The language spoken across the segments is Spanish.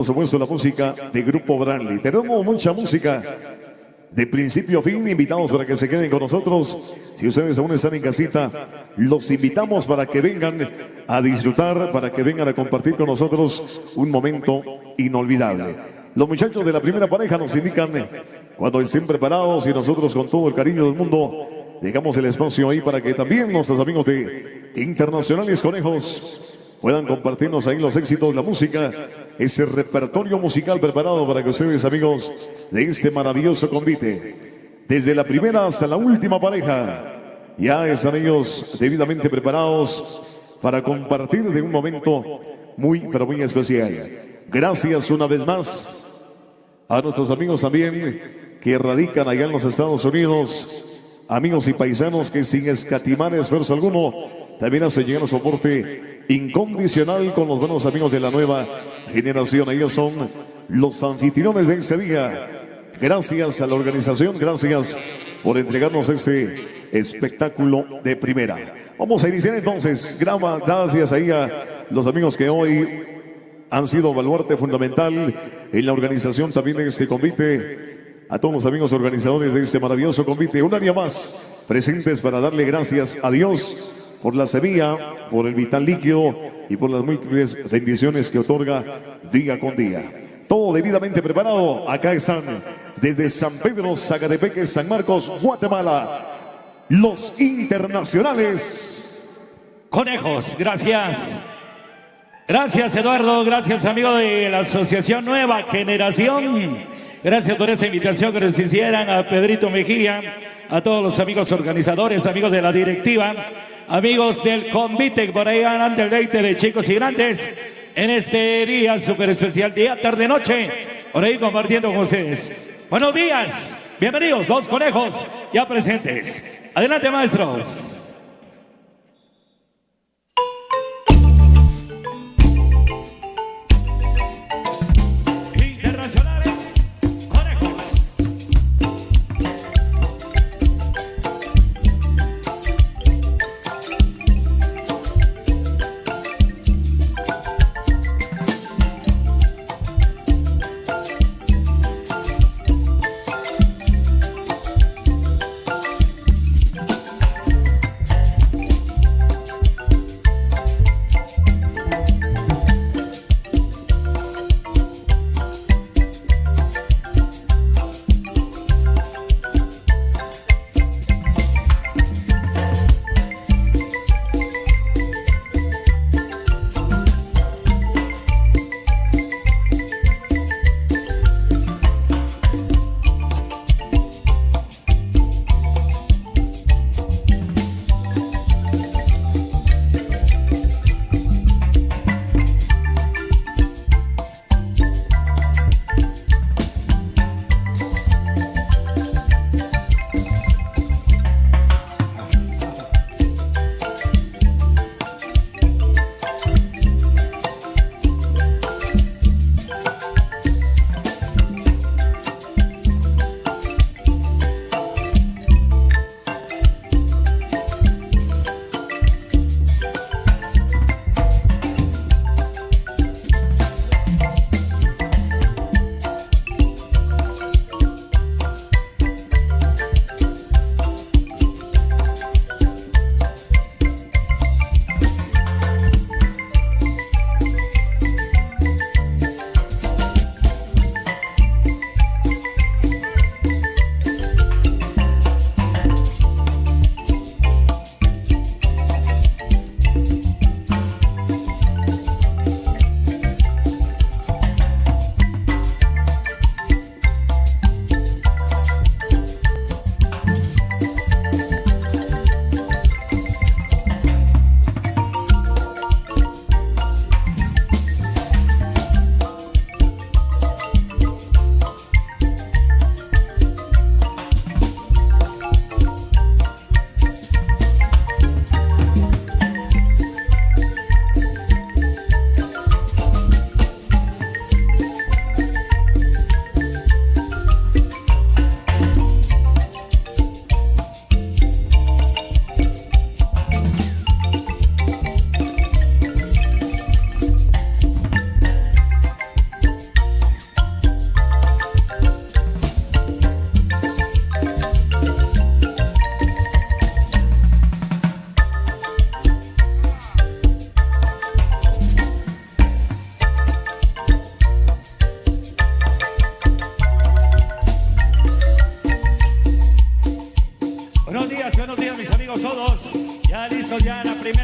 Por supuesto, la música de Grupo Branly. Tenemos mucha música de principio a fin. Invitados para que se queden con nosotros. Si ustedes aún están en casita, los invitamos para que vengan a disfrutar, para que vengan a compartir con nosotros un momento inolvidable. Los muchachos de la primera pareja nos indican cuando estén preparados y nosotros con todo el cariño del mundo dejamos el espacio ahí para que también nuestros amigos de Internacionales Conejos puedan compartirnos ahí los éxitos, la música, ese repertorio musical preparado para que ustedes, amigos, de este maravilloso convite, desde la primera hasta la última pareja, ya están ellos debidamente preparados para compartir de un momento muy, pero muy especial. Gracias una vez más a nuestros amigos también que radican allá en los Estados Unidos, amigos y paisanos que sin escatimar esfuerzo alguno también hacen llegar soporte incondicional con los buenos amigos de la nueva generación. Ellos son los anfitriones de este día. Gracias a la organización, gracias por entregarnos este espectáculo de primera. Vamos a iniciar entonces. Gracias ahí a los amigos que hoy han sido baluarte fundamental en la organización también de este convite. A todos los amigos organizadores de este maravilloso convite, un día más presentes para darle gracias a Dios por la semilla, por el vital líquido y por las múltiples bendiciones que otorga día con día. Todo debidamente preparado. Acá están desde San Pedro, Zacatepeque, San Marcos, Guatemala, los Internacionales Conejos. Gracias. Gracias, Eduardo. Gracias, amigo de la Asociación Nueva Generación. Gracias por esa invitación que nos hicieran a Pedrito Mejía, a todos los amigos organizadores, amigos de la directiva, amigos del convite, por ahí ante el deleite de chicos y grandes, en este día súper especial, día, tarde, noche, por ahí compartiendo con ustedes. Buenos días, bienvenidos, los conejos ya presentes. Adelante, maestros.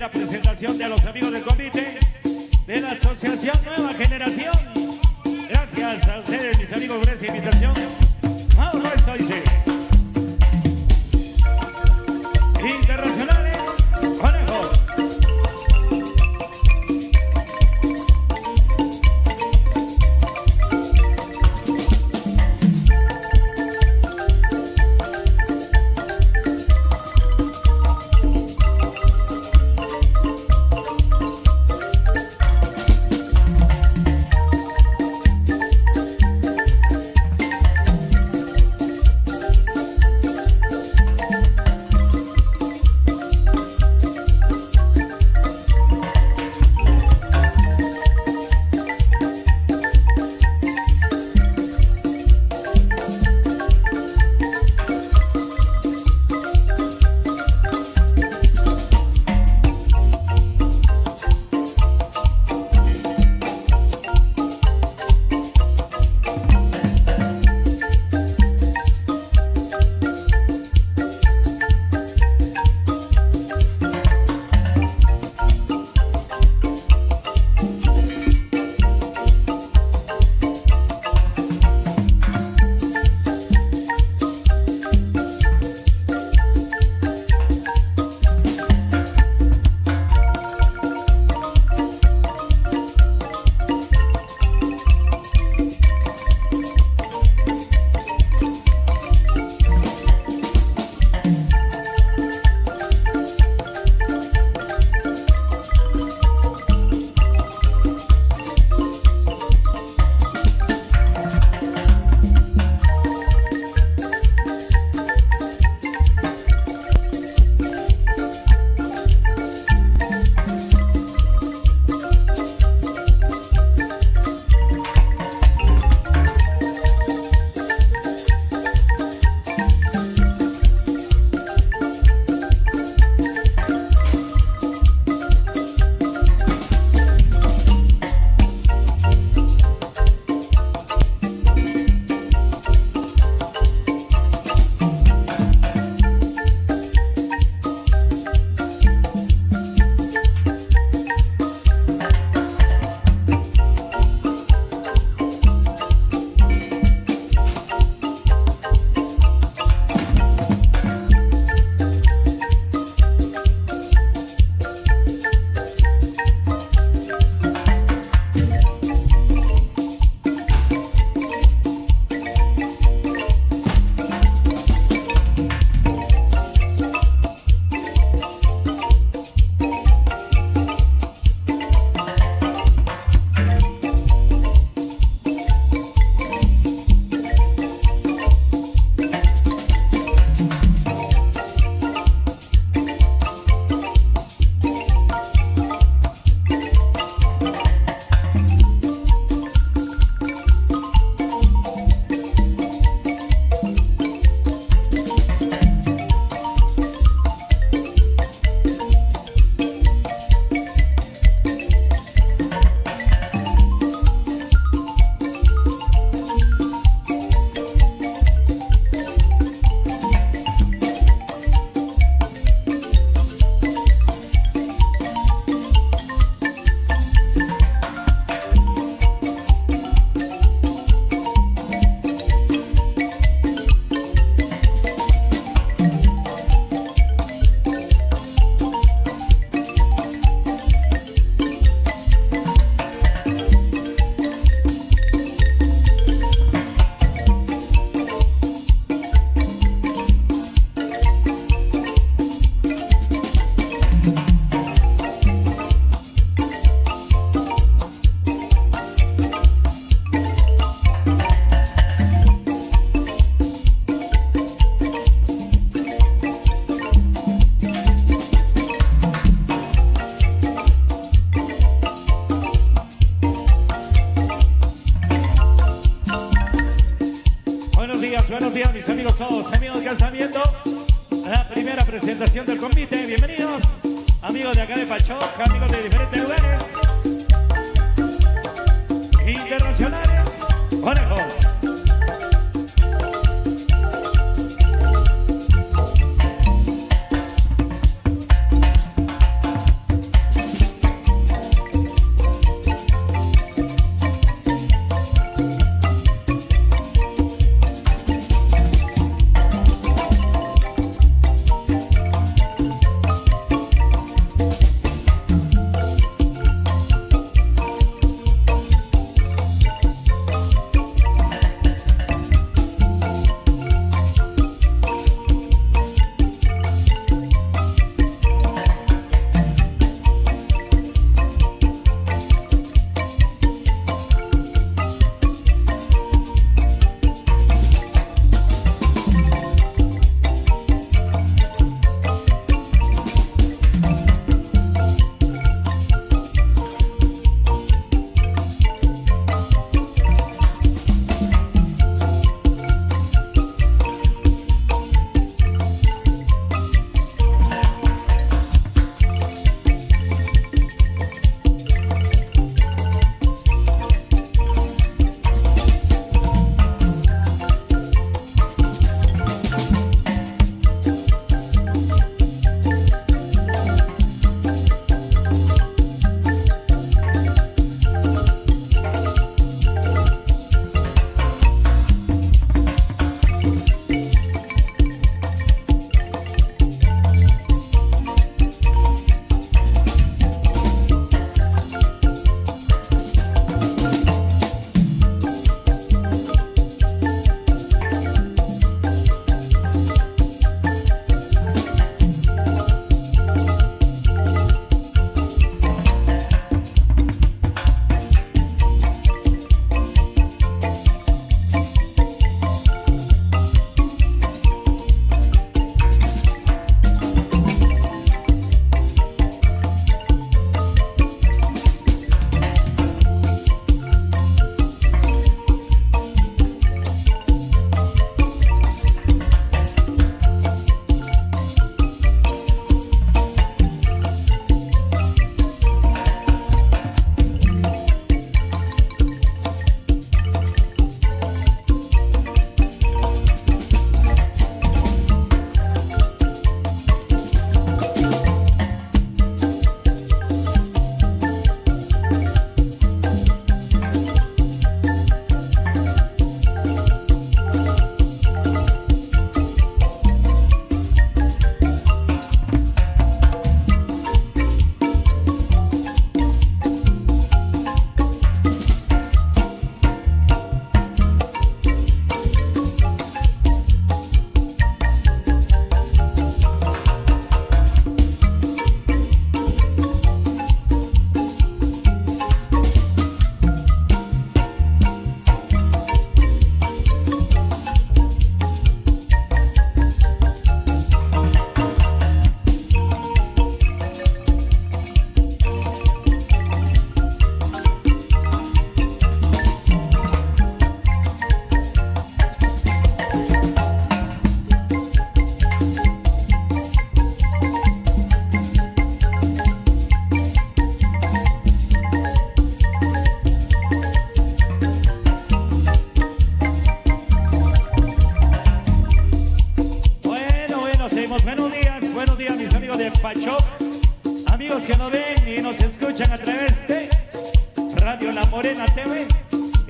primera presentación de los amigos del convite de la Asociación Nueva Generación. Gracias a ustedes, mis amigos, por esa invitación. Ahora esto dice: Internacionales Conejos. buenos días mis amigos todos, amigos que están viendo la primera presentación del convite. Bienvenidos, amigos de acá de Pachoca, amigos de diferentes lugares. Internacionales Conejos.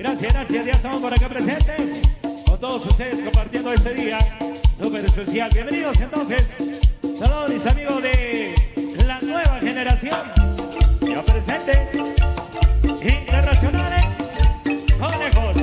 Gracias, ya estamos por acá presentes con todos ustedes compartiendo este día súper especial. Bienvenidos entonces, saludos mis amigos de la nueva generación, ya presentes, internacionales, conejos.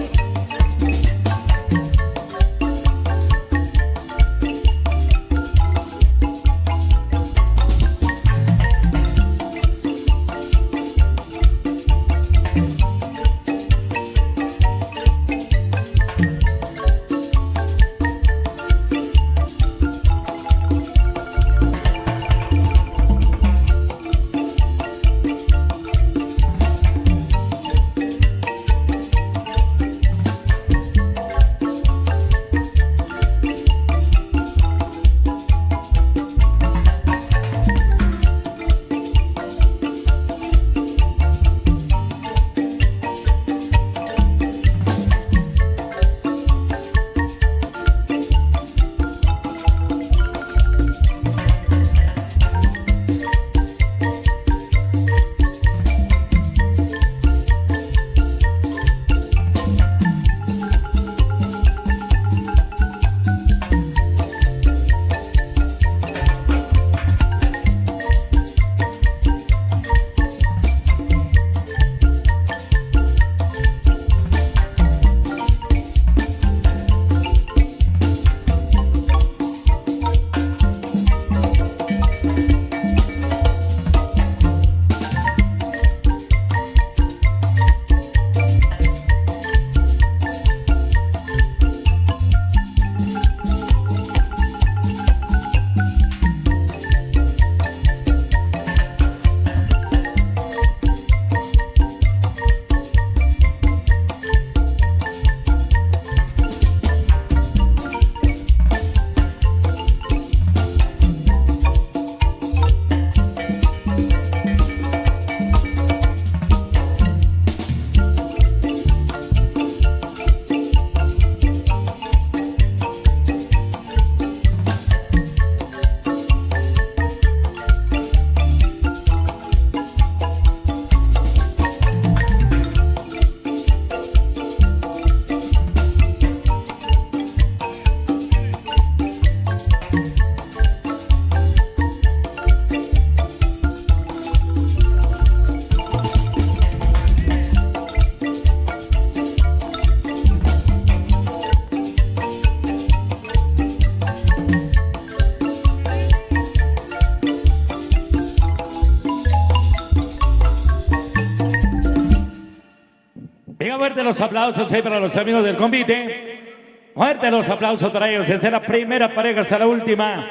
Fuerte los aplausos ahí para los amigos del convite. Fuerte los aplausos para ellos desde la primera pareja hasta la última,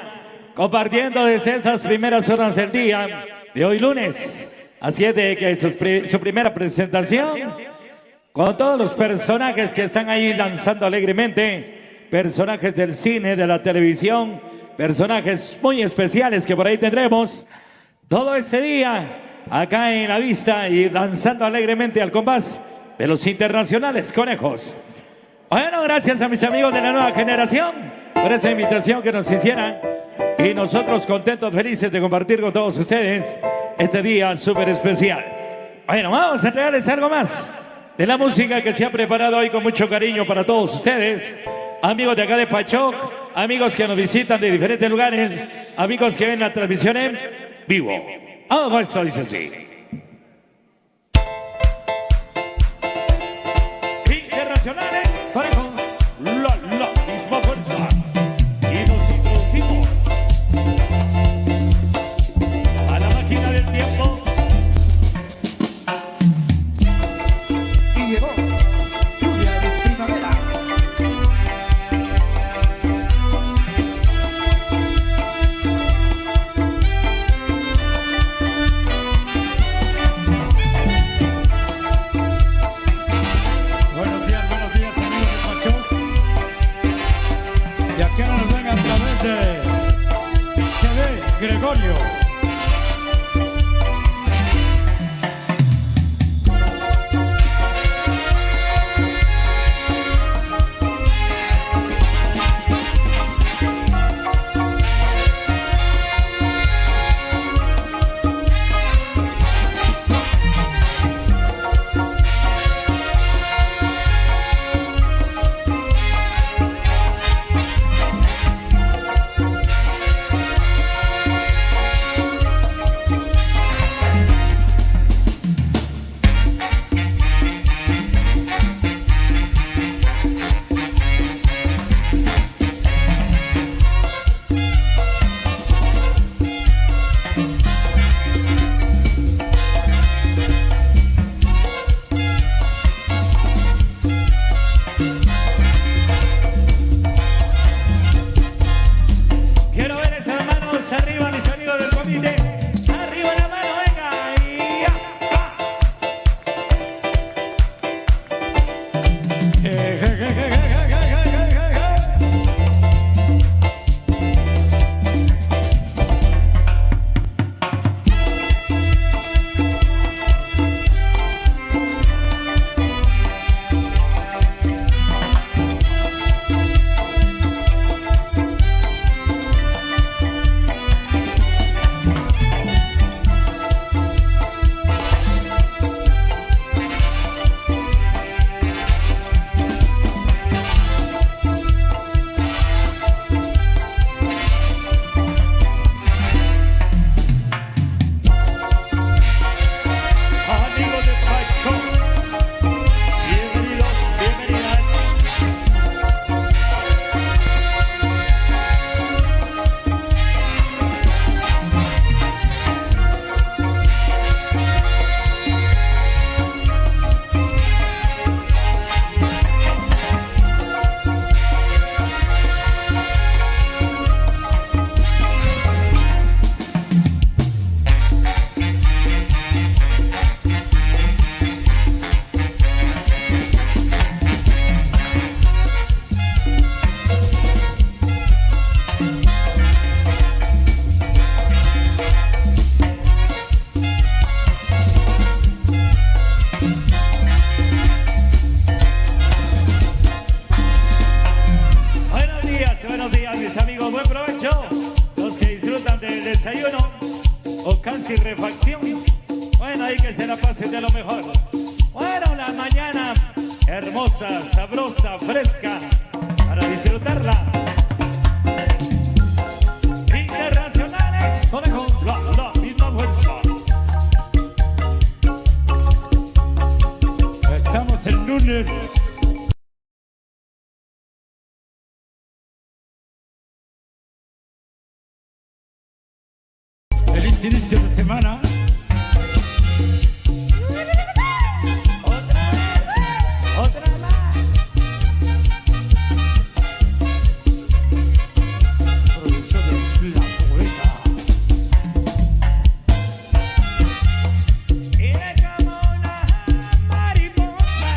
compartiendo desde estas primeras horas del día de hoy lunes. Así es de que su primera presentación con todos los personajes que están ahí lanzando alegremente, personajes del cine, de la televisión, personajes muy especiales que por ahí tendremos todo este día acá en la vista y lanzando alegremente al compás de los internacionales conejos. Bueno, gracias a mis amigos de la nueva generación por esa invitación que nos hicieran y nosotros contentos, felices de compartir con todos ustedes este día súper especial. Bueno, vamos a entregarles algo más de la música que se ha preparado hoy con mucho cariño para todos ustedes, amigos de acá de Pachoc, amigos que nos visitan de diferentes lugares, amigos que ven la transmisión en vivo. Algo esto dice así. Conejos, la misma fuerza. Y nos introducimos a la máquina del tiempo. Y llegó lluvia de primavera. Buenos días, amigos de Pachoc. Y aquí nos ven a través de TV Gregorio. desayuno o casi refacción. Bueno, ahí que se la pasen de lo mejor. Bueno, la mañana hermosa, sabrosa, fresca, para disfrutarla. Internacionales, conejos, la misma fuerza. Estamos el lunes. Feliz inicio de semana. Otra más. Producciones La Poeta. Era como una mariposa,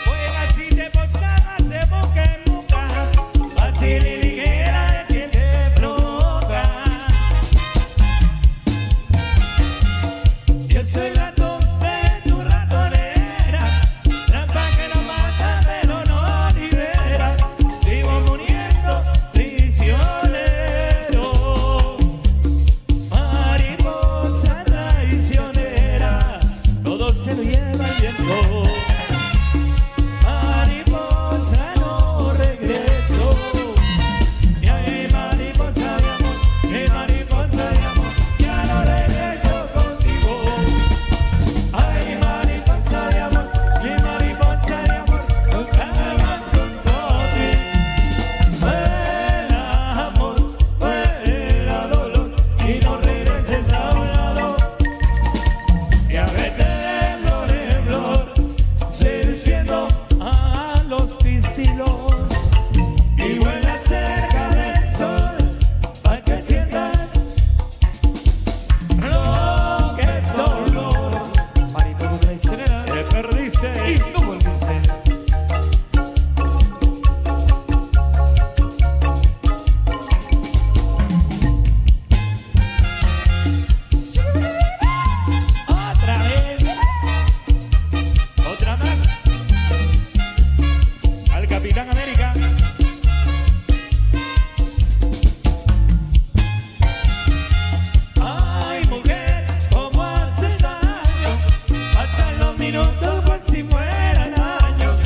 vuela así de posadas de boca en boca, fácil y ligera que te provoca. Yo soy rato de tu ratonera, trampa que no mata pero no libera, sigo muriendo prisionero. Mariposa traicionera, todo se lo lleva el viento. Mariposa no regreso. Y ay, mariposa de amor, y mariposa de amor, ya no regreso contigo. Ay, mariposa de amor, y mariposa de amor, nunca más junto a ti. Fuera amor, fuera dolor, y no regreses a un lado. Y a verte de flor en flor, seduciendo a los pistilos. Y vuela cerca del sol, para que sientas lo que es dolor. Mariposa traicionera, te perdiste y no volviste. Otra vez, otra más. Al Capitán América. Ay, mujer, cómo hace daño. Pasan los minutos por si fueran años.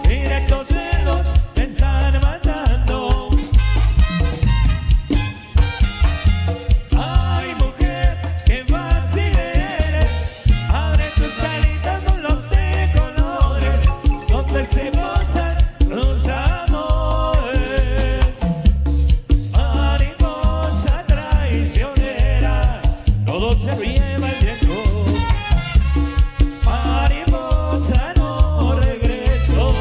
Directos celos me están matando. Ay, mujer, qué fácil eres. Abre tus alitas con los de colores, donde se gozan los amores. Mariposa traicionera, todo se lo lleva el viento. Mariposa no regreso.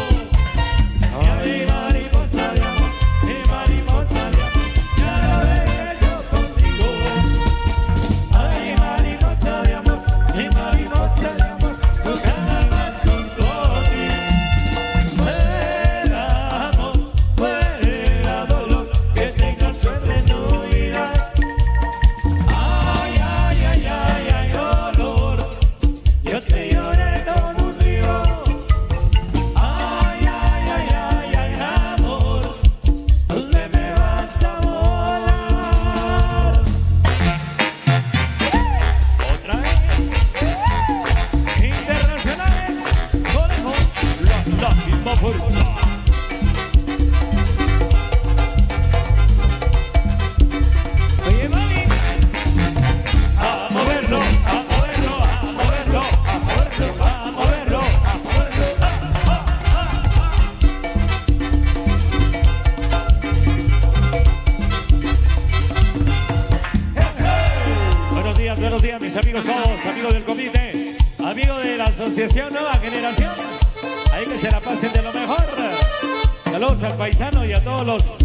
Y a mi mariposa de amor, mi mariposa de amor, ya no regreso contigo. Ay, mariposa de amor, mi mariposa de amor, nunca más junto a ti. Fuera amor, fuera dolor, que tengas suerte en tu vida. Ay, ay, ay, ay, ay, dolor, yo te lloré como un río. Ay, ay, ay, ay, ay, amor, ¿dónde me vas a volar? Otra vez, internacionales, conejos, la misma fuerza. Oye, mami, a moverlo, a moverlo, a moverlo, a moverlo, a moverlo, a moverlo. Buenos días, mis amigos todos, amigos del comité, amigos de la Asociación Nueva Generación. Ahí que se la pasen de lo mejor. Saludos al paisano y a todos los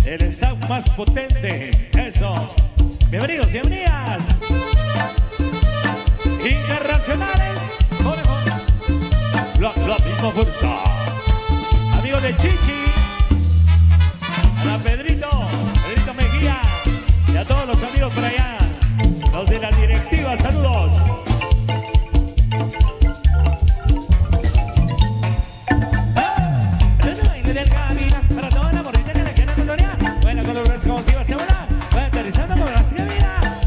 el staff más potente. Eso. Bienvenidos, bienvenidas. Internacionales, conejos, la misma fuerza. Amigos de Chichi, a Pedrito Mejía y a todos los amigos por allá, los de la directiva, saludos. Bueno, con los como si iba a ser una, va aterrizando por la vida.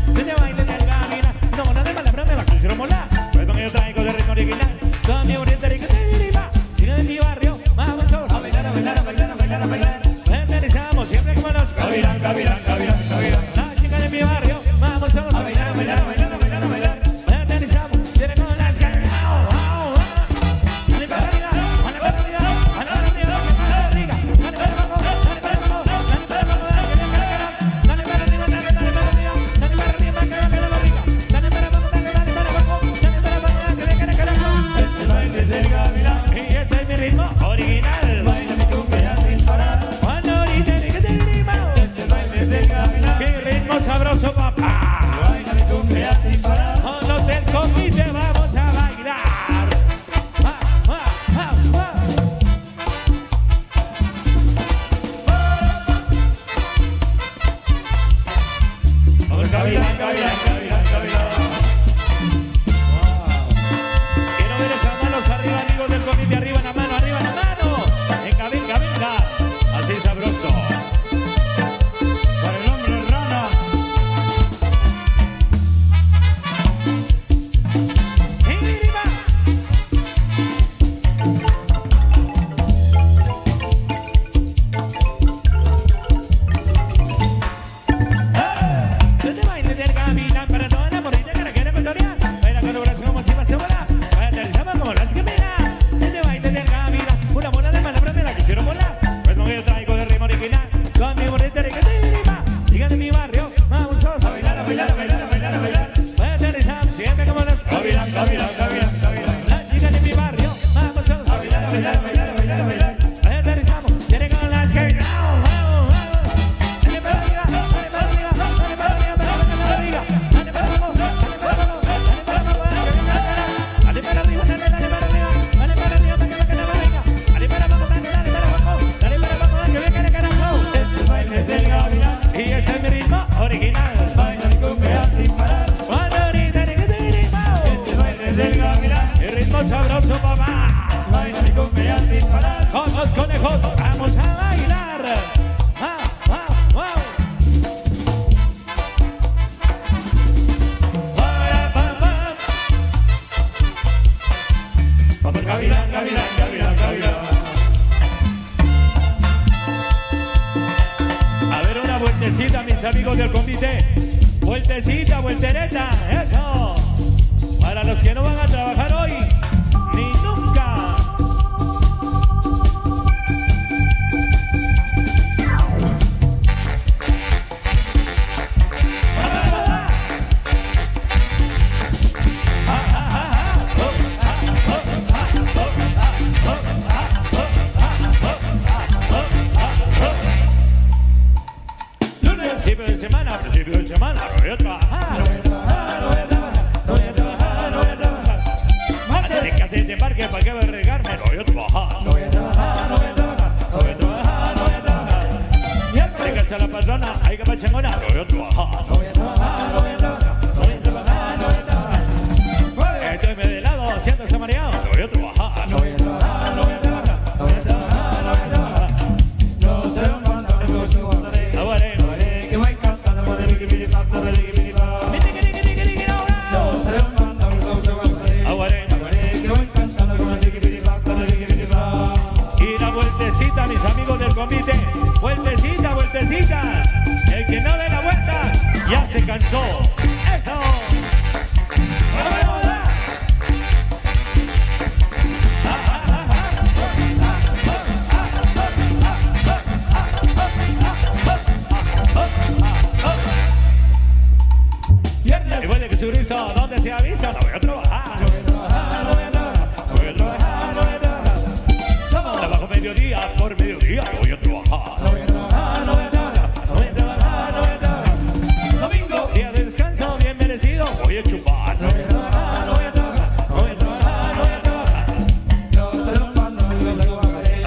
Vamos a bailar. Vamos, gavilán, gavilán, gavilán, gavilán. A ver, una vueltecita, mis amigos del convite. Vueltecita, vueltereta, eso. Para los que no van a trabajar hoy, ni nunca. Principio de semana, no voy a trabajar. No voy a trabajar, no voy a trabajar, no voy a trabajar, no voy a trabajar. Martes de parque, ¿para qué voy a regarme? No voy a trabajar. No voy a trabajar, no voy a trabajar, no voy a trabajar, no voy a trabajar. Miércoles a la patrona, hay que pachangona. No voy a trabajar, no voy a trabajar, no voy a trabajar, no voy a trabajar, no voy a trabajar. Estoy medio de lado, haciéndose mareado. No voy a trabajar, no voy a trabajar, no voy a trabajar, no voy a trabajar, no voy a trabajar. No sé cuánto me aguaré. Mis amigos del convite, vueltecita, vueltecita. El que no dé la vuelta ya se cansó. Eso. Y vuelve que su Cristo, ¿dónde se ha visto? No voy a trabajar. No voy a trabajar, no voy a trabajar, no voy a trabajar, no voy a trabajar. Trabajo mediodía, por mediodía voy a trabajar. No voy a trabajar, no voy a trabajar, no voy a trabajar, no voy a trabajar. Domingo, día de descanso, bien merecido, voy a chupar. No voy a trabajar, no voy a trabajar, no voy a trabajar, no voy a trabajar. Yo sé cuando me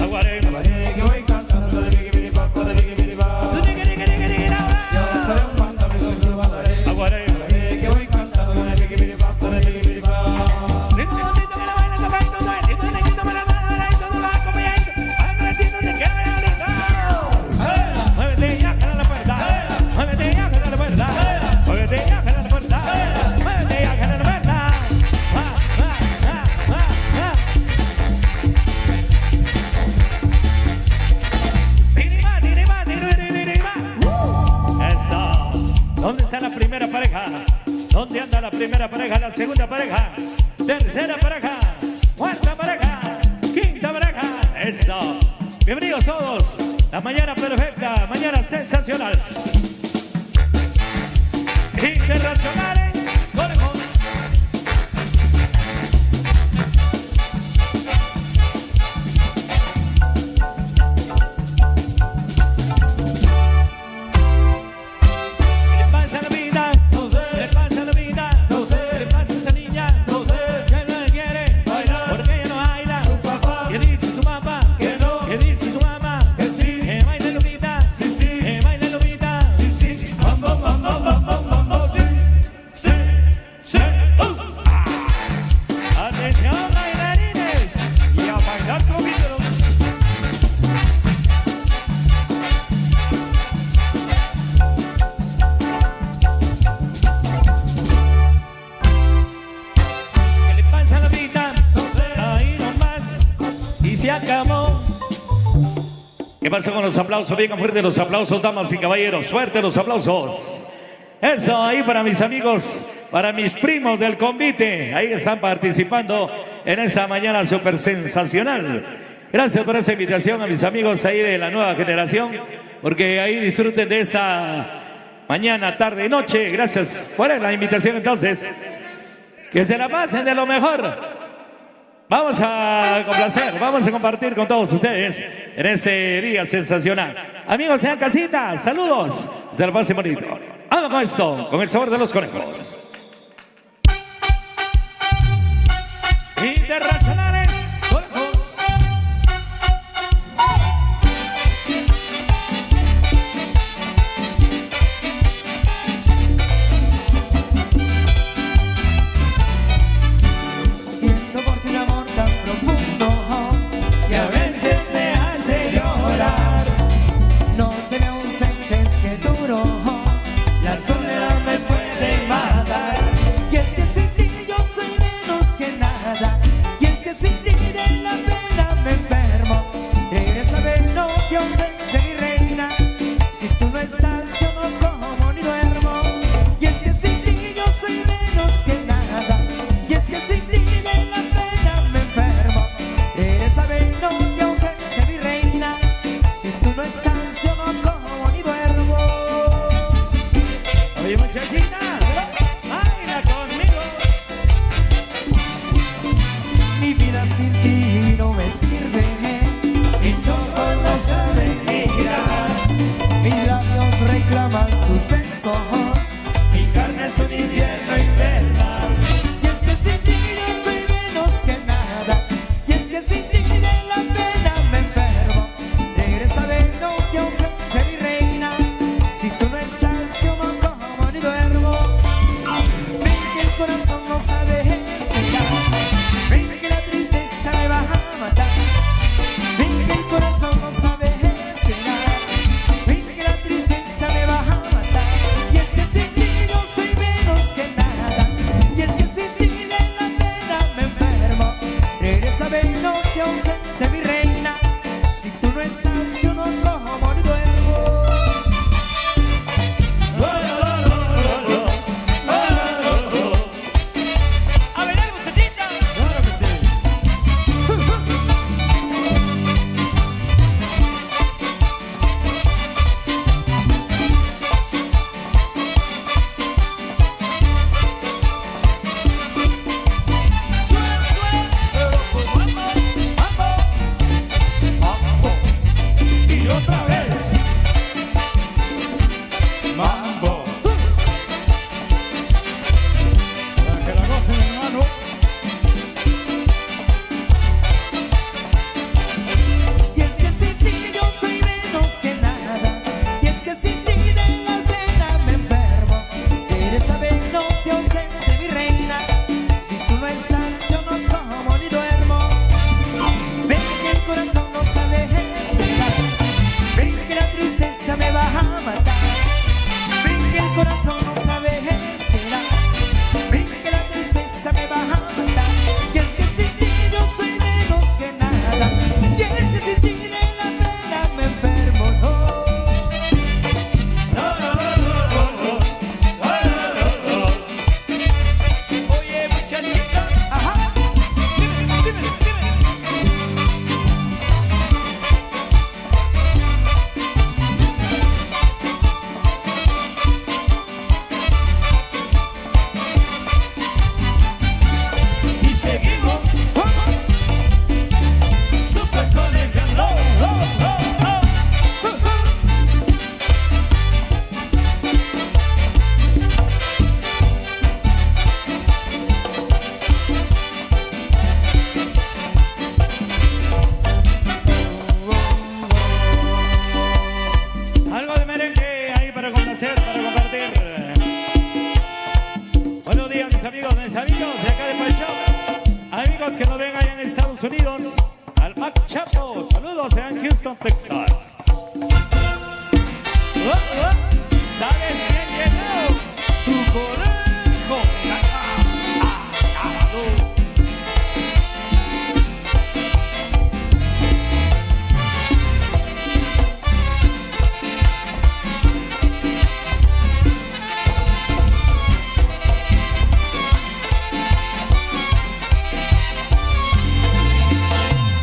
aguaré, que voy cantando de biggy papa, de biggy papa. Yo sé cuando me aguaré, que voy cantando de biggy papa, de biggy papa. ¿Dónde está la primera pareja? ¿Dónde anda la primera pareja? La segunda pareja, tercera pareja, cuarta pareja, quinta pareja. Eso. Bienvenidos todos. La mañana perfecta, mañana sensacional. Internacionales, conejos. ¿Qué pasó con los aplausos? Bien fuerte los aplausos, damas y caballeros. Suerte los aplausos. Eso ahí para mis amigos, para mis primos del convite. Ahí están participando en esta mañana súper sensacional. Gracias por esa invitación a mis amigos ahí de la nueva generación, porque ahí disfruten de esta mañana, tarde y noche. Gracias por la invitación entonces. Que se la pasen de lo mejor. Vamos a complacer, vamos a compartir con todos ustedes en este día sensacional. Amigos en casita, saludos. Se la pasen bonito. Vamos con esto, con el sabor de los conejos. Internacionales, conejos. Siento por ti un amor tan profundo que a veces me hace llorar. Si tú no estás, yo no como ni duermo. Oye, muchachita, baila conmigo. Mi vida sin ti no me sirve. Mis ojos no saben mirar. Mis labios reclaman tus besos. Mi carne es un infierno invernal. Y es que sin ti yo soy menos que nada. Y es que sin ti de la pena me enfermo. Regresa de noche ausente mi reina. Si tú no estás yo no como ni duermo. Ven que el corazón no sabe esperar. Ven que la tristeza me va a matar. Ven que el corazón no sabe esperar. Ven que la tristeza me va a matar. Y es que sin ti yo soy menos que nada. Y es que sin ti de la pena me enfermo. Regresa, ven, no te ausente mi reina. Si tú no estás yo no como ni duermo. A ver, muchachita. Claro que sí. Y otra vez. Mambo. Para que la gocen, hermano. Y es que sin ti yo soy menos que nada. Y es que sin ti de la pena me enfermo. Quieres saber, no te ausente mi reina. Si tú no estás yo no como ni duermo. Ven que el corazón no sabe esperar. Ven que la tristeza me va a matar. Ven que el corazón no sabe esperar. Ven que la tristeza me va a matar. Y es que sin ti yo soy menos que nada. Y es que sin ti de la pena me enfermo. Oye, muchachita. Ajá. Dime. Y seguimos. Super con el calor. Algo de merengue ahí para complacer, para compartir. Buenos días, mis amigos de acá de Pachao. Amigos que nos ven allá en Estados Unidos. Al Mac Chapo, saludos en Houston, Texas. ¿Sabes quién llegó? Tu conejo.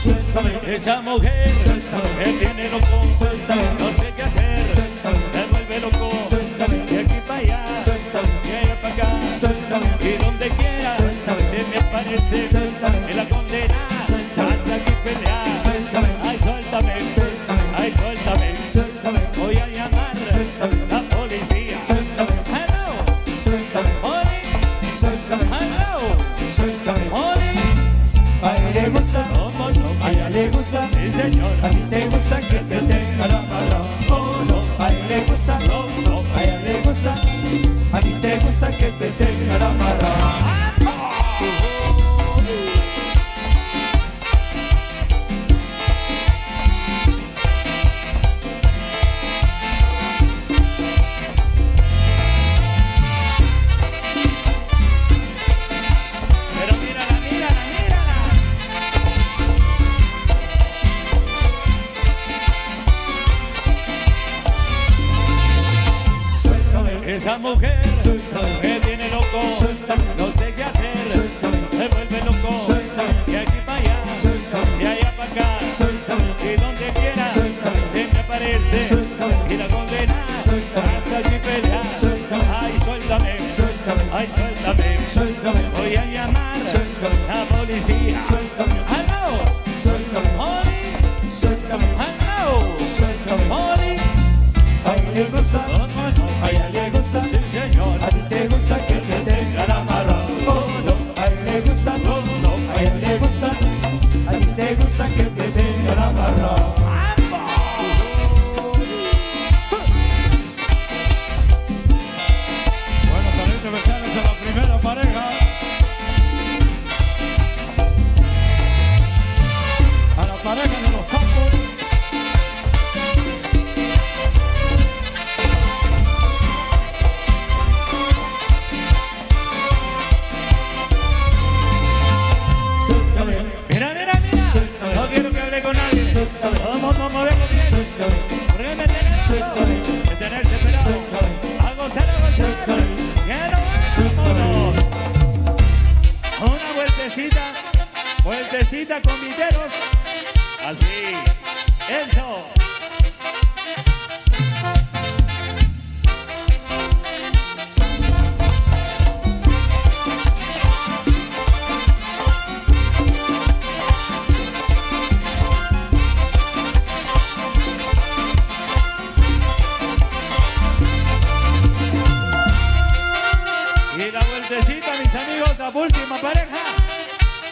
Suéltame, esa mujer, suéltame, me tiene loco, suéltame, no sé qué hacer, suéltame, me vuelve loco, suéltame, de aquí para allá, suéltame, de allá para acá, suéltame, y donde quiera, suéltame, se me aparece, suéltame, en la condena, suéltame, hasta aquí pelear, suéltame, ay suéltame, suéltame, ay suéltame, suéltame, voy a llamar, suéltame, la policía, suéltame, hello, suéltame, Oli, suéltame, hello, suéltame, Oli. A él le gusta, ¿Cómo no? a ella le gusta, Sí, señor. a ti te gusta que te tenga la mano. Oh no, a él le gusta, a ella le gusta, a ti te gusta que te tenga la mano. Pero mírala, mírala, mírala. Suéltame, Esa mujer Suéltame. me tiene loco, Suéltame. no sé qué hacer, Suéltame. me vuelve loco, Suéltame. de aquí para allá, Suéltame. de allá para acá, Suéltame. y donde quiera, Suéltame. se me parece? Suéltame. Y la condena. Suéltame. Hasta aquí pelear. Suéltame. Ay, suéltame. Suéltame. Ay, suéltame. Suéltame. Voy a llamar Suéltame. a policía. Suéltame. ¡Aló! Suéltame. ¡Oli! Suéltame. ¡Aló! Suéltame. ¡Oli! A ella le gusta, a ella le gusta, Sí, señor. a ti te gusta que te tengan amarrado. Oh, no. A ella le gusta, oh, no. A ella le gusta, a ti te gusta que te tengan amarrado. Buenos saludos especiales a la primera pareja. A la pareja de los campos. Suéltame, Mira, mira, mira. Suéltame. No quiero que hable con nadie. Suéltame. Todo el mundo movemos bien. suéltame, ¿Por qué me tenés Suéltame. Me tenés esperado. Suéltame. A gozar, a gozar. Suéltame. Quiero Suéltame. vámonos. Una vueltecita. Vueltecita con viteros. Así. Eso. Y la vueltecita, mis amigos, la última pareja.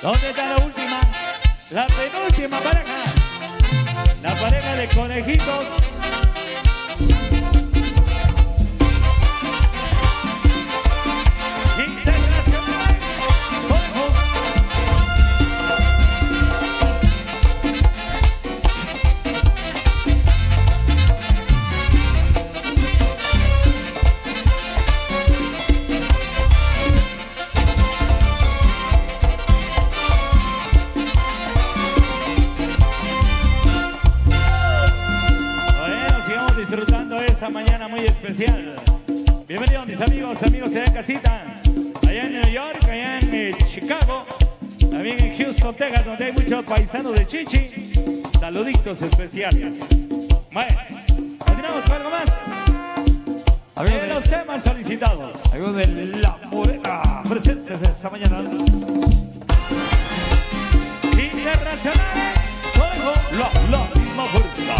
¿Dónde está la última? La penúltima pareja. La pareja de conejitos. Internacionales. Conejos. Bueno, sigamos disfrutando esa mañana muy especial. Bienvenidos mis amigos, amigos de casita. Allá en New York, allá en Chicago, también en Houston, Texas, donde hay muchos paisanos de Chichi. Saluditos especiales. Bueno, continuamos con algo más. De los temas solicitados. algo de la morena presentes esta mañana. Internacionales. Conejos. La misma fuerza.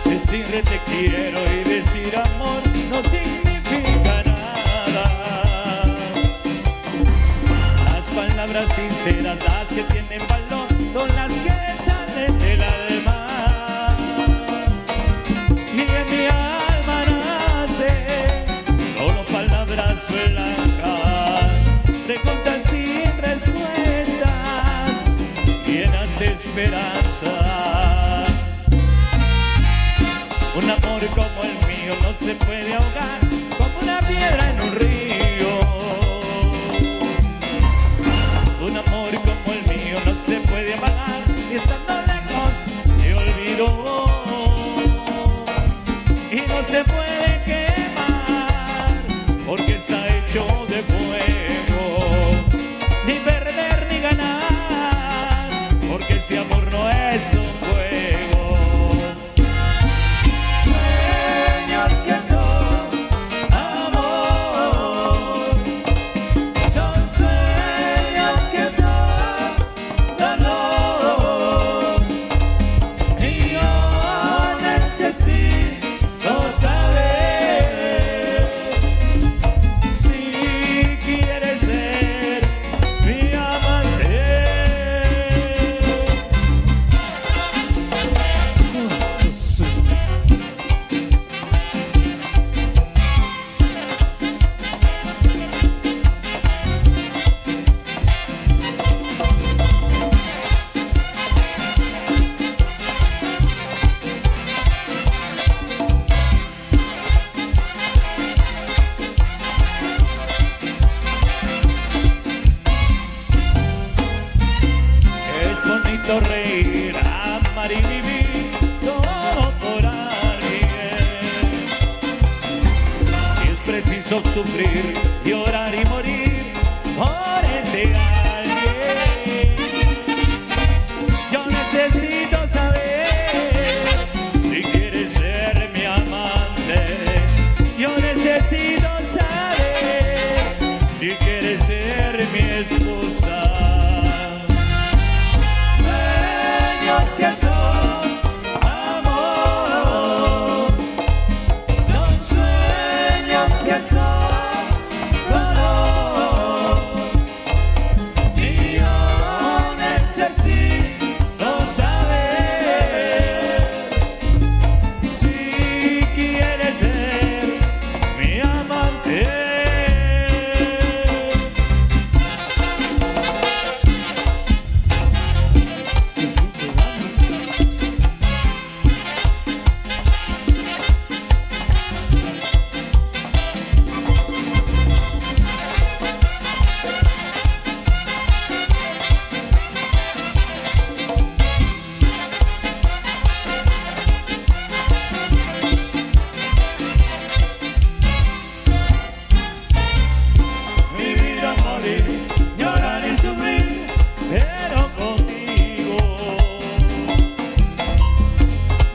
Decirle te quiero y decir amor no significa nada. Las palabras sinceras, las que tienen valor, son las que salen del alma. Y en mi alma nace solo palabras blancas, preguntas sin respuestas, llenas de esperanza. Un amor como el mío no se puede ahogar como una piedra en un río. Un amor como el mío no se puede apagar y estando lejos se olvidó. Y no se puede quemar porque está hecho de fuego. Ni perder ni ganar porque ese amor no es un juego. Sueños que son amor, son sueños que son dolor. Y yo necesito saber si quieres ser mi amante. Es bonito reír, amar y vivir todo por alguien. Si es les hizo sufrir, llorar y morir por ese alguien. Yo necesito saber si quieres ser mi amante. Yo necesito saber si quieres ser mi esposa. Sueños que son amor, son sueños que son dolor. Y yo necesito saber si quieres ser mi amante. Vivir o morir, llorar y sufrir, pero contigo.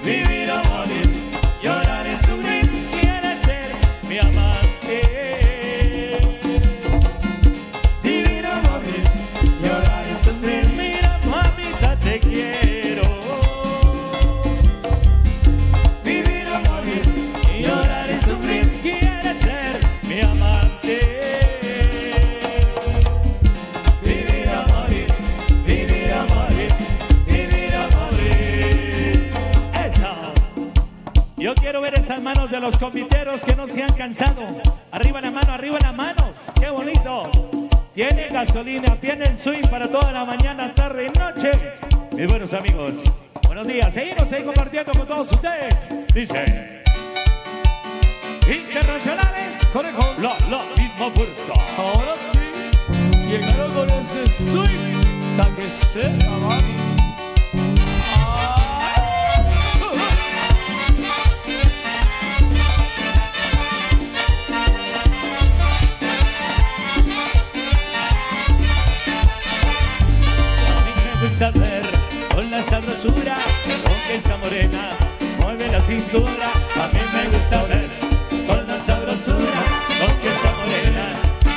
Vivir o morir, llorar y sufrir, quieres ser mi amante. Vivir o morir, llorar y sufrir, mira mamita te quiero. Vivir o morir, llorar y sufrir, quieres ser mi amante. Vivir o morir, vivir o morir, vivir o morir. Eso. Yo quiero ver esas manos de los confiteros que no se han cansado. Arriba las manos, qué bonito. Tienen gasolina, tienen swing para toda la mañana, tarde y noche. Mis buenos amigos, buenos días. Seguimos ahí compartiendo con todos ustedes. Dice: internacionales, conejos, la misma fuerza. Ahora sí, llegaron con ese swing, ta que sepa, mami. A mí me gusta ver con la sabrosura con que esa morena mueve la cintura. A mí me gusta ver con la sabrosura con que esa morena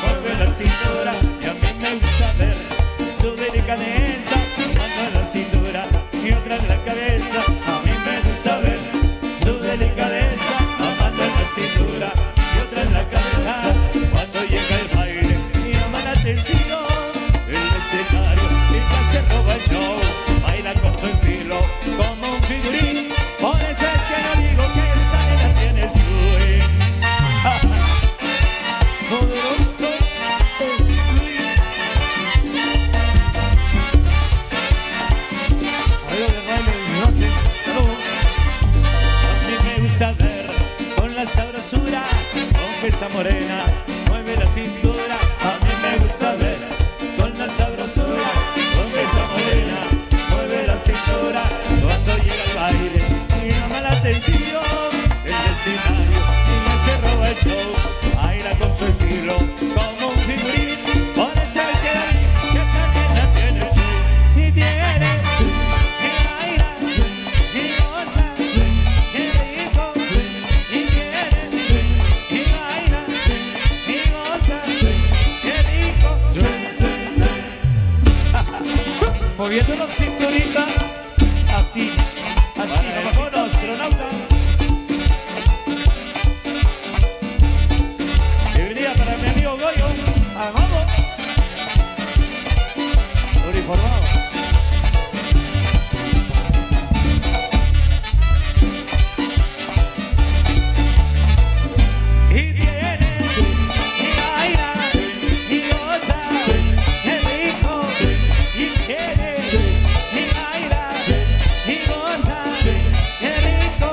mueve la cintura. Y a mí me gusta ver su delicadeza, mano en la cintura y otra en la cabeza. A mí me gusta ver su delicadeza, mano en la cintura y otra en la cabeza. Cuando llega el baile y llama la atención, el escenario y ya se roba el show. Baila con su estilo como un figurín. Por eso es que no digo que esta nena tiene swing. Poderoso es swing. Algo de baile, gracias, saludos. A mí me gusta ver con la sabrosura con que esa morena mueve la cintura. A mí me gusta ver con la sabrosura con que esa morena mueve la cintura. Cuando llega el baile y llama la atención, el escenario y ya se roba el show. Baila con su estilo como un figurín. Por eso es que ahí que esta nena tiene swing. Y tiene swing, y baila swing, y goza swing, y rico swing, y tiene swing, y baila swing, y goza swing, y rico swing, swing, swing. Moviendo la cinturita, así, así, Para el mono astronauta. Bienvenida para mi amigo Goyo. vamos. Uniformado. Y tiene y baila y goza y rico y tiene y baila y goza y rico.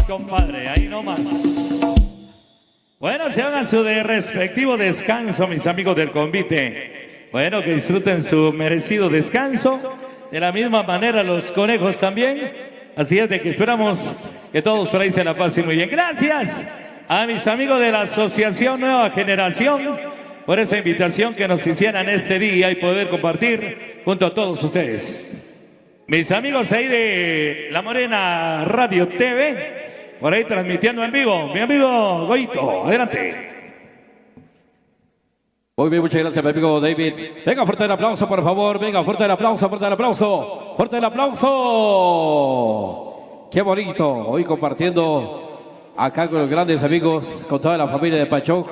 compadre, ahí nomás. Bueno, se hagan su respectivo descanso, mis amigos del convite. Bueno, que disfruten su merecido descanso. De la misma manera los conejos también. Así es de que esperamos que todos por ahí se la pasen muy bien. Gracias a mis amigos de la Asociación Nueva Generación por esa invitación que nos hicieran este día y poder compartir junto a todos ustedes. Mis amigos ahí de La Morena Radio TV, por ahí transmitiendo en vivo. Mi amigo Goito, adelante. Muy bien, muchas gracias, mi amigo David. Venga, fuerte el aplauso, por favor. Venga, fuerte el aplauso, fuerte el aplauso. Fuerte el aplauso. Qué bonito. Hoy compartiendo acá con los grandes amigos, con toda la familia de Pachoc,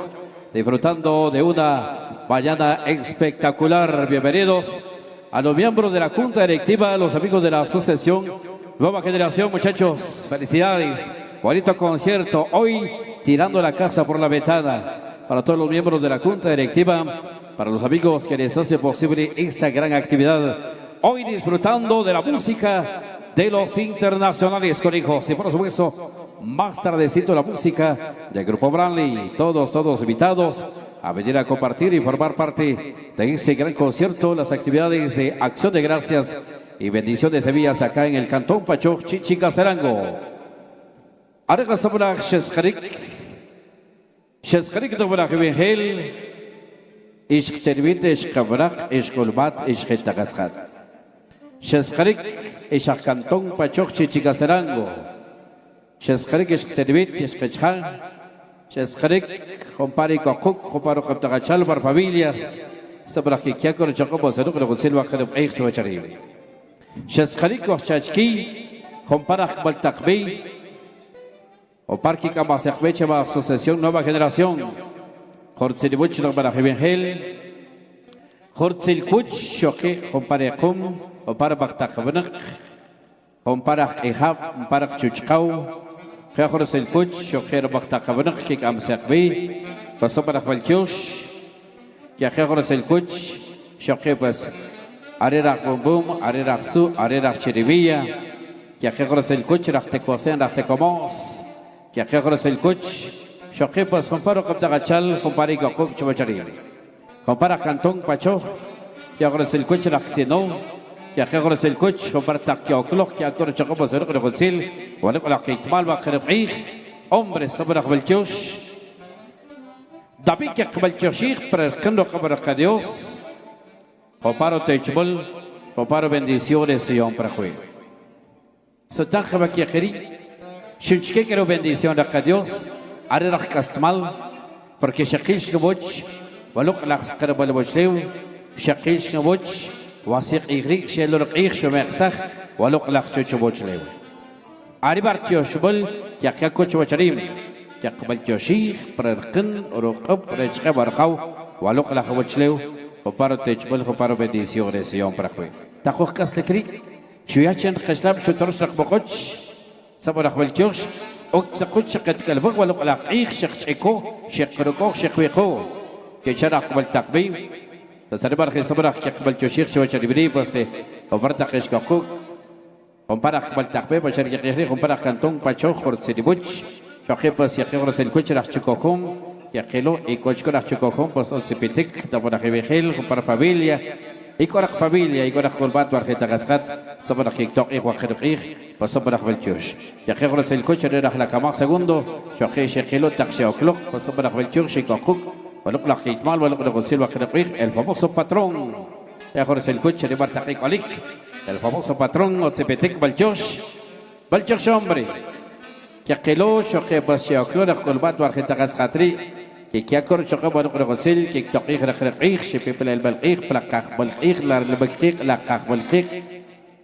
disfrutando de una mañana espectacular. Bienvenidos a los miembros de la Junta Directiva, los amigos de la Asociación Nueva Generación, muchachos. Felicidades. Bonito concierto. Hoy tirando la casa por la ventana. Para todos los miembros de la Junta Directiva, para los amigos que les hace posible esta gran actividad. Hoy disfrutando de la música de los internacionales, conejos. Y por supuesto, más tardecito la música del Grupo Branly. Todos invitados a venir a compartir y formar parte de este gran concierto. Las actividades de Acción de Gracias y Bendición de Sevillas acá en el Cantón Pachoc, Chichicazarango. Arga Sabrach Shesharik. Shesharik Dobrach Vihel, Ish Tervit, Ish Kabrak, Ish Gulbat, Ish Getagaskat. Shesharik, Ish Cantón Pachoc, Chichicazarango. Shesharik, Ish Tervit, Ish Kechan. Shesharik, Compari Kokuk, Comparo Captagachal, para familias. Sabrach Kiakor, Jacobo, Zeruk, Silva, Kherub, Eich, Chari. Shesharik, Ochachki, Comparach Baltakbi. O Parque Camasecbeche va Asociación Nueva Generación. Jortzil Buch no para Jevengel. Jortzil Kuch, Shoke, Homparecum, o para Bactacabnak, Homparach Ehab, Homparach Chuchkau, Jortzil Kuch, Shoke, Bactacabnak, Kikamsecbe, Fasoparach Valkiosh, Jortzil Kuch, Shoke, pues Arerach Bombum, Arerach Su, Arerach Chiribilla, Jortzil Kuch, Rachtecosen, Ractecomos. Que aquí ahora es el coche, Shoque pues comparo con Tagachal, compari con Cook Chubachari. Compara Cantón Pachoc, que ahora es el coche la Xenó, que aquí ahora es el coche, compara Taquiocloc, que ahora Choco pues el Concil, o la que Itmal va a Jerez, hombres sobre el Belkiosh. David que Belkioshich, pero el que no compara a Dios, comparo Techbol, comparo bendiciones y hombre juego. Se taja va que querí. Shunchke quiero bendición a Dios, Arerach Castmal, porque Shakil Shnubuch, Waluk Lachs Karabal Buchleu, Shakil Shnubuch, Wasik Igrik, Shelur Ich Shumexach, Waluk Lach Chuchubuchleu. Aribar Kioshbul, Yakako Chubacharim, Yakabal Kioshich, Prerkin, Urukub, Rechka Barhau, Waluk Lach Buchleu, Oparo Techbul, Oparo bendiciones y hombre. Tajuk Castekri, Shuyachen Kashlab, Shutorshak Bokoch. Sabarach Belkiosh, Oxakuch, Shakatkalbuk, Waluk Ich, Shekko, Shekroko, Shekweko, Kecharach Baltakbi, the Saribarch Sabarach, Belkioshich, Chivacharibri, Poste, Overtakish Kokuk, Comparach Baltakbe, Bashari, Comparach Cantón Pachoc, Hortzedibuch, Shakepas, Yakeros and Kucherach Chukokum, Yakelo, Ecochkorach Chukokum, Pososipitik, the Vodahevil, Compara Familia. Ikorach familia, Ikorach Kulbat, Bargetagaskat, Sabarach Tok, Iwakirich, Pasabarach Belkiosh. Yakeros el coche de la cama segundo, Shoke Shekelo, Taksha O'Clock, Pasabarach Belkiosh, Shikokuk, Waluk Kitmal, Waluk Silva Kirich, el famoso patrón. Yakeros el coche de Bartakik Olik, el famoso patrón, Ocepetek Belkiosh, Belkiosh hombre. Yakelo, Shoke Pasha O'Clock, Kulbat, Bargetagasatri. Que akor choque bueno con el sil que toque reqreqig se people el balqig plaqaq balqig la balqig la qaq balqig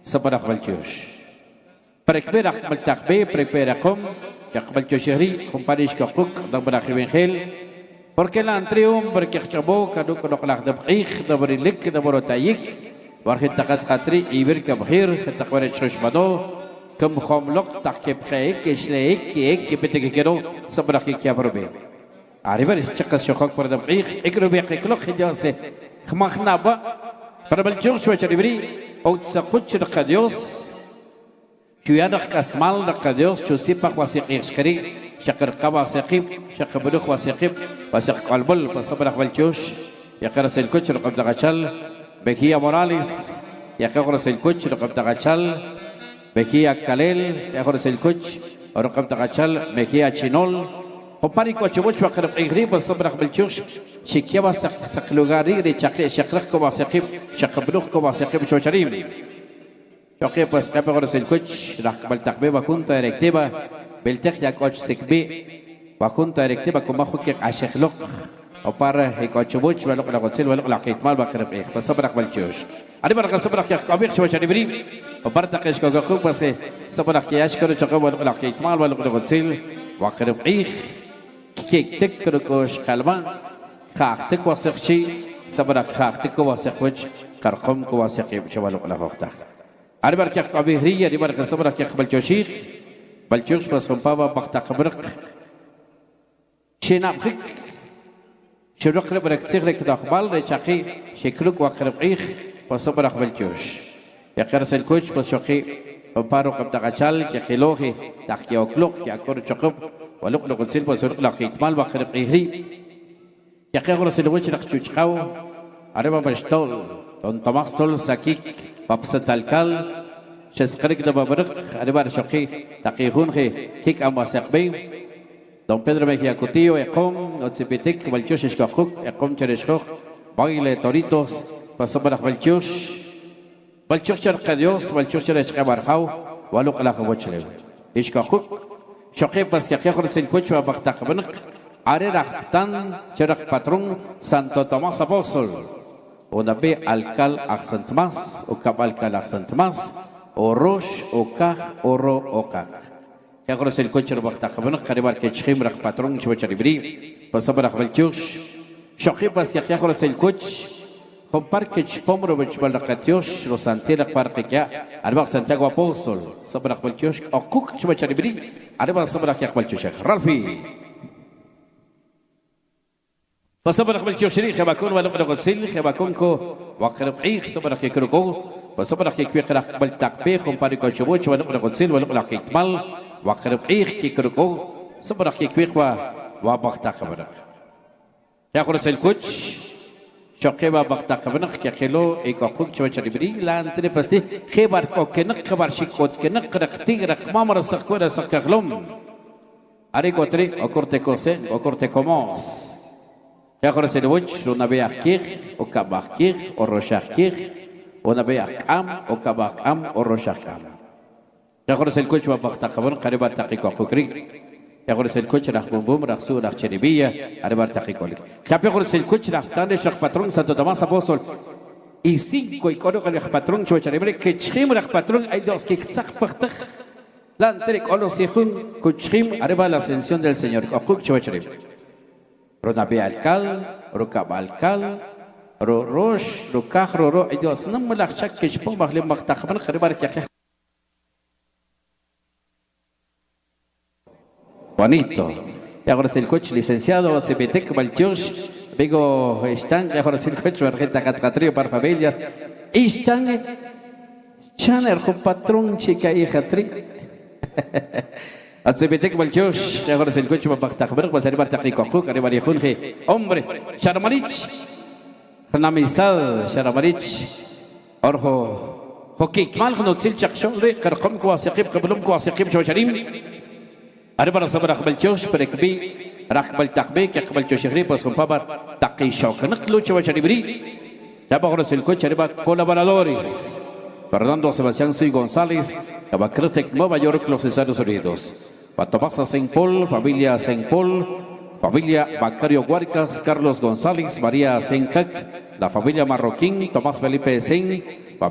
sabaraq balkiosh prekberaq baltaqbe preperaqum yaqbal kioshri comparish qaq dabraq bengel porque la antrium porque chabo kadu qlaq dabqig dabrilik dabrotayik warhit taqas qatri ibirka bkhir taqwar shoshbado kam khamluq taqib qeik ishleik ek beteke kero sabaraq kiaprobe Arriba el chacas chocok por dabqig, ekrubiq eklok hidiasle, khmakhnaba, para balchur shwacharibri, ou tsakuch Dios, Chuyanak Kastmal, Nakadios, Chusipa, Wasik Iskri, Shakar Kawa Sekip, Shakabruk Wasikip, Wasik Kalbul, Pasabrak Valchush, Yakaras el Kuch, Rokabdagachal, Bejía Morales, Yakaras el Kuch, Rokabdagachal, Bejía Kalel, Yakaras el Kuch, Rokabdagachal, Bejía Chinol, Hopari Kochuch, Wakarab Igri, Pasabrak Valchush, Shikiaba Saklugari, Shakrak Wasikip, Shakabruk Wasikip, Chocharim. Yoke pues capagores el coach, la baltacbe va junta directiva, beltec ya coach sekbe, va junta directiva como que a Sheklock, o para el coach buch, va lo que la concil, va lo que la kitmal va a creer, pues sabrak balchus. Arriba la sabrak que kabir chua charibri, o para que es que pues que sabrak que es que chocó va lo que la kitmal, va lo que la concil, va a creer, que tek crocos calman, khaktek wa sekchi, sabrak khaktek wa sekwch, karqom wa sekib, chwa lo que la hoqta. Arriba que cabirilla, arriba que sabra que balchoshir, balchosh pas compaba bakta kabrq. Shinabrik, shiruk lebrak sigrek dakhbal, rechaqi, shikluk wa qrqih, pas sabra balchosh. Yaqras el coach pas shaqi, paro qabda gachal, que khilohi, taqi okluk, que akor chaqub, waluk lo qsil pas surq la khitmal wa qrqih. Yaqras el wajh raqchuchqaw, arriba bastol, don tamastol sakik. Papsat alkal, Shesqrik de Babruk, Arribar Shoki, Taqijunji, Kik Amasakbim, Don Pedro Mejía Cutillo, Ecom, Otzipitik, Valchush Kokuk, Ecom Chereshkok, Baile Toritos, Pasabrak Valchush, Valchush Cherkadios, Valchush Chereshkabarhau, Waluk Alakawachlev, Ishkokuk, Shoki Paskakor Silkuchu Abaktakabnak, Areraktan, Cherak Patron, Santo Tomás Apóstol. O nabe alcal accent mas, o cabalcal accent mas, o rosh, o kaj, o ro, o kaj. Ya conoce el coche de Bachtajaban, Caribar que chimrak patrón, Chivacharibri, Pasabrak Valchush, Shokipas que ya conoce el coche, con parque Chpomro, Balrakatios, los Antela Parque ya, Arba Santiago Apóstol, Sabrak Valchush, o Cook Chivacharibri, Arba Sabrak Valchush, Ralfi. فصبرك بالجوشري خباكون ولو قصيل خباكونكو وقرب عيخ صبرك يكركو فصبرك يكوي قرق بالتقبيخ ومباركو شبوش ولو قصيل ولو قيتمال وقرب عيخ يكركو صبرك يكوي وبغتا خبرك يا قرص الكوتش شقي وبغتا خبرك يكيلو ايكوكوك شو شربري لا انتري بس خبر كوكنك خبر شيكوت كنك رقتيرك ما مرسخ ولا سكخلم اريكو تري اوكورتي كوسي اوكورتي كوموس Ya conoce el buch, una beakir, o kabakir, o roshakir, una beakam, o kabakam, o roshakam. Ya conoce el coche, va a tacabar, caribar taquico a cucri. Ya conoce el coche, la bumbum, la su, la cheribilla, caribar taquico. Ya conoce el coche, la tande, el patrón, Santo Tomás Apóstol. Y 5, y coro el patrón, chuacharibre, que chim, el patrón, hay dos que tzak pachtak. La anterior, o los hijos, kuchim, arriba la ascensión del Señor, o kuk chuacharibre. Ronabe alcal, rocabalcal, rosh, rocaj, roro, ellos no me la chak que chpom bagle maktakhban khribar que bonito. Ya ahora el coche licenciado CPTEC Valchush, digo están ya ahora el coche argenta catratrio para familia. Están chaner con patrón chica hija tri. Atsebetek Valchush, ya ahora el coche va a Bachtajaber, va a ser Bartaquico, que arriba de Junge. Hombre, Sharamarich, con amistad, Sharamarich, Orjo, Hokik, Malchno, Silchak Shore, Karkom, Kwasakib, Kablum, Kwasakib, Chocharim, arriba de Sabarach Valchush, Perekbi, Rachbal Takbe, Kakbalchushri, pues con Pabar, Takishok, Naklucho, Charibri, ya ahora el coche arriba colaboradores. Fernando Sebastián Soy González, Abacrotec Nueva York, los Estados Unidos. Patobasa Saint Paul, familia Saint Paul, familia Bacario Huarcas, Carlos González, María Sencac, la familia Marroquín, Tomás Felipe Sen,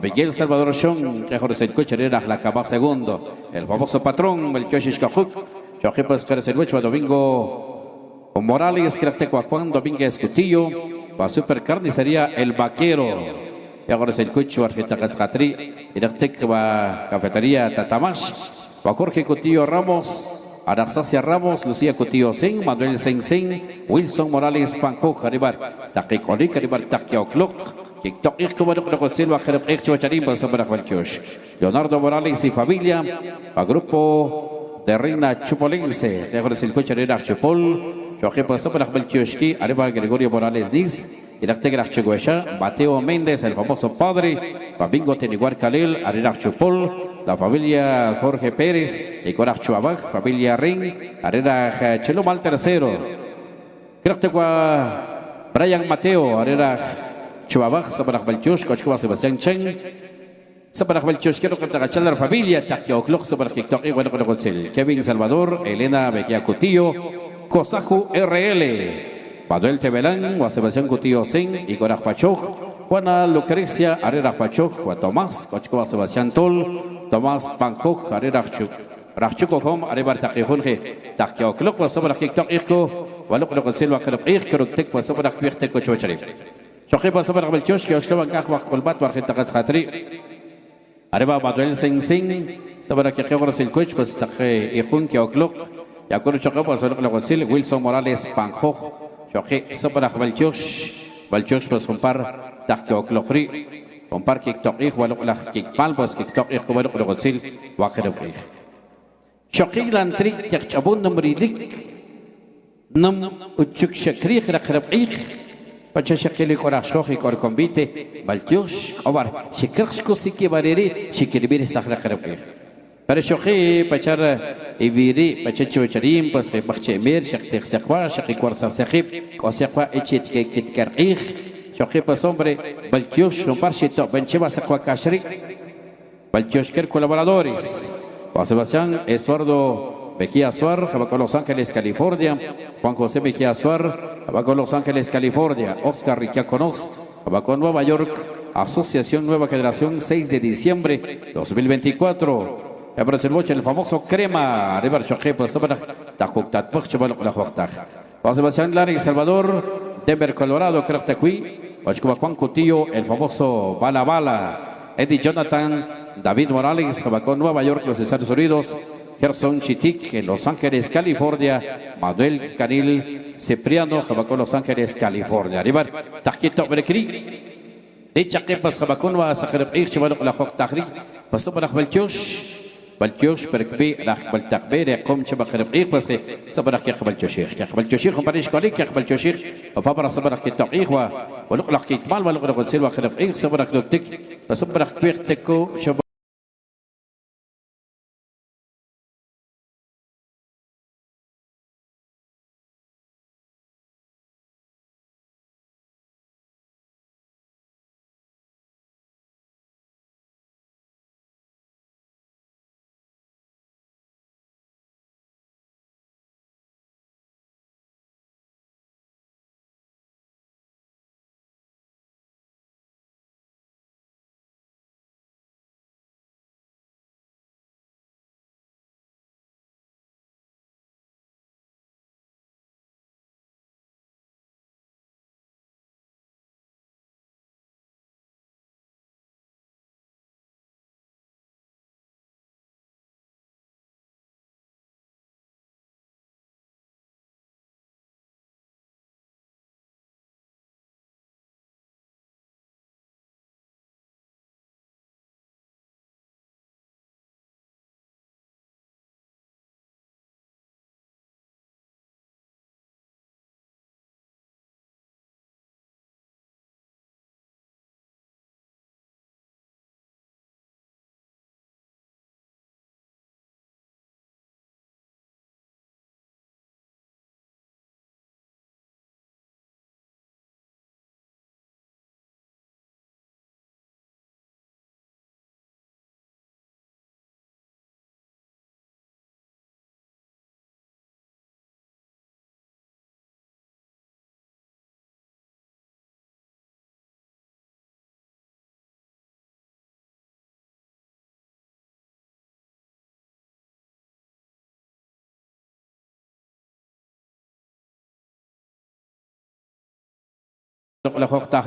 Miguel Salvador Shon, Mejor el coche era la cama segundo, el famoso patrón, el Kioshis Cajuc, Joaquín Pérez el Huecho, Domingo Morales, Crateco Juan, Domínguez Cutillo, va Super Carnicería El Vaquero. Y ahora es el coche Argenta Cascatri, Iractec va Cafetería Tatamash, va Jorge Cutillo Ramos, Anastasia Ramos, Lucía Cutillo Sen, Manuel Sen Sen, Wilson Morales Panco, Caribar, Taquicolic, Caribar Taquiocloc, TikTok Silva, Leonardo Morales y familia, a grupo de Reina Chupolense, Chupol, Joaquín Pasabra Belkioski, arriba Gregorio Morales Niz, Iractegra Chiguesha, Mateo Méndez, el famoso padre, Babingo Teniguar Calil, Arira Chupol, la familia Jorge Pérez, y Corach Chuabaj, familia Ring, Arira Chelumal tercero, creo que Brian Mateo, Arira Chuabaj, Sabaraj Belkiosk, Cochua Sebastián Chen, Sabaraj Belkiosk, quiero que te la familia, Takio Clock, Sabaraj TikTok, y bueno, Kevin Salvador, Elena Mejía Cutillo, Cosajo RL, Manuel Tebelán, Juan Sebastián Cutillo Sen, Igor Pachoj, Juana Lucrecia, Arera Pachoj, Juan Tomás, Cochcoa Sebastián Tol, Tomás Panjoj, Arera Rachucojom, Areba Taquijunje, Taquio Clock, Pasabra TikTok Irko, Waluk Silva Irko, Tek Pasabra Quirte Cochochari. Soje Pasabra Belchosh, que Oxlavan Gajwak Colbat, Argentagas Hatri, Areba Manuel Sen Sen, Sabra Kirkogros el Coach, pues Taque Ijun, que Oclock. Ya con el choque pasó con la Guasil, Wilson Morales Panjo, choque Sabara Balchosh, pues compar Takio Clocri, compar Kiktok, igual la Kikpal, pues Kiktok, como el Guasil, Waker. Choque Lantri, Yakchabun, Nombrilik, Nom Uchuk Shakri, Rakrabik, Pachashakili Korashkohi, Korkombite, Balchosh, Ovar, Shikirsko Siki Bareri, Shikiribir Sakrabik. Para choqué, pachar eviri, pachacho charim, pas reparche mer, chakter sekwa, chakikwar sa sekip, kosekwa echet kit karih, choqué pas hombre, balkiosh, no parchito, bencheva sekwa kashri, balkiosh ker colaboradores, Juan Sebastián Estuardo Mejía Suar, Jabaco Los Ángeles, California, Juan José Mejía Suar, Jabaco Los Ángeles, California, Oscar Riquiaconos, Jabaco Nueva York, Asociación Nueva Generación, 6 de diciembre 2024. El famoso crema, River Choque, pues sobre Tajuctat, Puchbal, la Juactaj. Sebastián Larry, Salvador, Denver, Colorado, Craftequi, Juan Cutillo, el famoso Bala Bala, Eddie Jonathan, David Morales, Jabacón, Nueva York, los Estados Unidos, Gerson Chitic, en Los Ángeles, California, Manuel Canil, Cipriano, Jabacón, Los Ángeles, California. River, Taquito, Berecri, Echaquepas, Jabacón, Sajerep, Irchibal, la Juactaj, pasó para Belchosh. Balkiosh perkbi rah baltakbir qom chaba khirqi pasqi sabrak ya balkioshir ya balkioshir khum barish kolik ya balkioshir fa bara sabrak taqiq wa luqlaq kitmal wa luqlaq silwa khirqi sabrak duktik sabrak qirtiko shaba la Juactaj